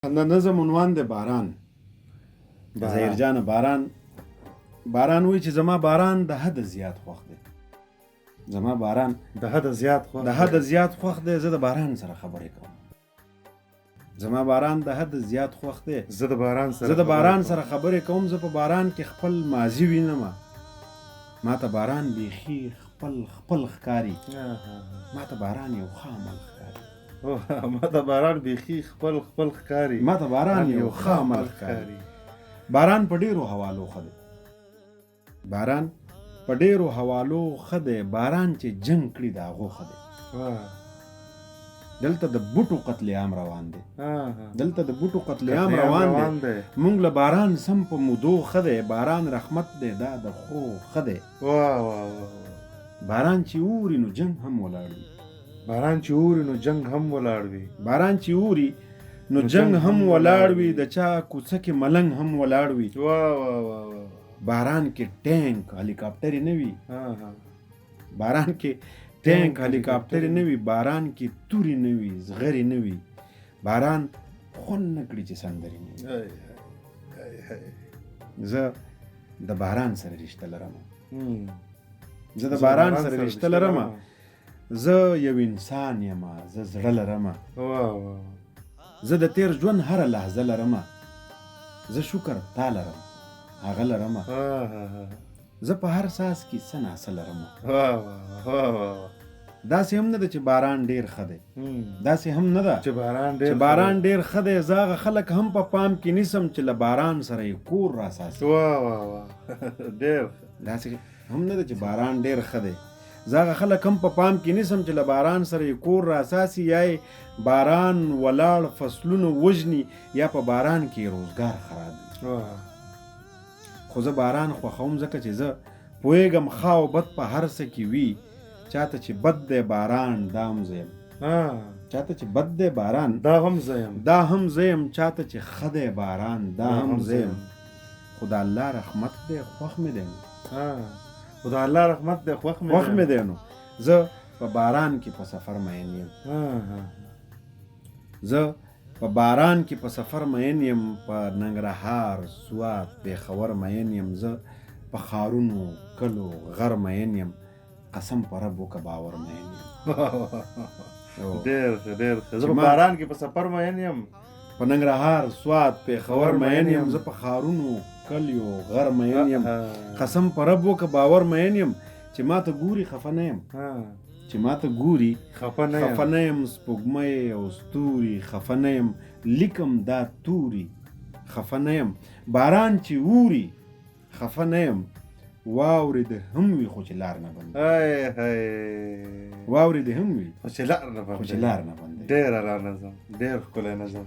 د نظم عنوان دی باران. ظاهر جان باران وایي چې زما باران د حده زیات خوښ دی. زما باران د حده زیات خوښ دی. زه د باران سره خبرې کوم. زما باران د حده زیات خوښ دی. زه د باران سره خبرې کوم. زه په باران کې خپل ماضي وینم. ما ته باران بیخي خپل ښکاري. ما ته باران یو ښه عمل ښکاري. ما ته باران بیخي خپل ښکاري. ما ته باران یو ښه عمل ښکاري. باران په ډیرو حوالو ښه دی. باران په ډیرو حوالو ښه دی. باران چې جنگ کړي د هغو ښه دی. دلته د بوټو قتل عام روان دی. مونږ له باران سم په مودو ښه دی. باران رحمت دی، دا د خو ښه دی. باران چې اوري نو جنگ هم ولاړ وي. باران چې اوري نو جنگ هم ولاړ وي. د چا کوڅه کې ملنګ هم ولاړ وي. باران کې ټینک هلیکاپټر نه وي. باران کې ټینک هلیکاپټر نه وي. باران کې توري نه وي، زغري نه وي. باران خون نه کړي چې سندري نه وي. زه د باران سره رشته لرم. زه یو انسان یم. زه زړه لرم. زه د تیر ژوند هره لحظه لرم. زه شکر تا لرم، هغه لرم. زه په هر ساس کې څه ناڅه لرم. داسې هم نه ده چې باران ډیر ښه دی. داسې هم نه ده چې باران ډیر ښه دی. زه هغه خلک هم په پام کې نیسم چې له باران سره یې کور راساسي. داسې هم نه ده چې باران ډیر ښه دی. زه هغه خلک هم په پام کې نیسم چې له باران سره یې کور راساسي، یا باران ولاړ فصلونه وژني، یا په باران کې روزګار خراب وي. خو زه باران خوښوم ځکه چې زه پوهېږم ښه او بد په هر څه کې وي. چاته چې بد دی باران دا هم زه یم. چاته چې بد دی باران دا هم زه یم. چاته چې ښه دی باران دا هم زه یم. خو د الله رحمت دی خوښ مې دی نو. زه په باران کې په سفر مین یم. په ننګرهار، سوات، پیښور مین یم. زه په ښارونو، کلو، غر مین یم. قسم په رب وکه باور مین یم. ډېر ښه. زه په باران کې په سفر مین یم. په ننګرهار، سوات، پیښور مین یم. زه په ښارونو، کلیو، غر مین یم. قسم په رب وکه باور مین یم. چې ما ته ګوري خفه نه یم. خفه نه یم. سپوږمۍ او ستوري خفه نه یم. لیکم دا توري خفه نه یم. باران چې اوري خفه نه یم. واورې د هم وي خو چې لار نه بندي. ډېر ښکلی نظم.